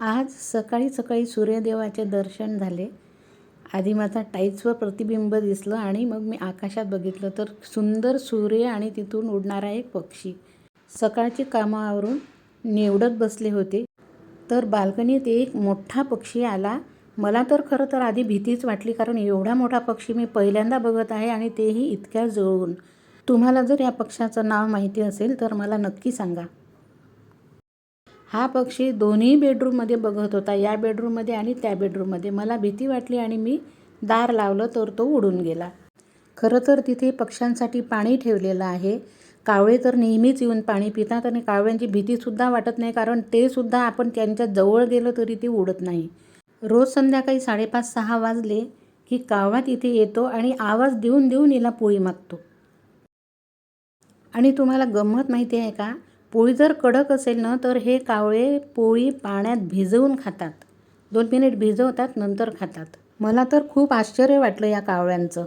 आज सकाळी सकाळी सूर्यदेवाचे दर्शन झाले. आधी माझा टाईल्सवर प्रतिबिंब दिसलं आणि मग मी आकाशात बघितलं तर सुंदर सूर्य आणि तिथून उडणारा एक पक्षी. सकाळची कामावरून निवडत बसले होते तर बाल्कनीत एक मोठा पक्षी आला. मला तर खरं तर आधी भीतीच वाटली, कारण एवढा मोठा पक्षी मी पहिल्यांदा बघत आहे आणि तेही इतक्या जवळून. तुम्हाला जर या पक्ष्याचं नाव माहिती असेल तर मला नक्की सांगा. हा पक्षी दोन्ही बेडरूममध्ये बघत होता, या बेडरूममध्ये आणि त्या बेडरूममध्ये. मला भीती वाटली आणि मी दार लावलं तर तो उडून गेला. खरं तर तिथे पक्ष्यांसाठी पाणी ठेवलेलं आहे. कावळे तर नेहमीच येऊन पाणी पितात आणि कावळ्यांची भीतीसुद्धा वाटत नाही, कारण ते सुद्धा आपण त्यांच्या जवळ गेलं तरी ते उडत नाही. रोज संध्याकाळी 5:30-6 वाजले की कावळा तिथे येतो आणि आवाज देऊन देऊन हिला पोळी मागतो. आणि तुम्हाला गंमत माहिती आहे का? पोळी जर कडक असेल ना तर हे कावळे पोळी पाण्यात भिजवून खातात. 2 मिनिट भिजवतात नंतर खातात. मला तर खूप आश्चर्य वाटलं या कावळ्यांचं.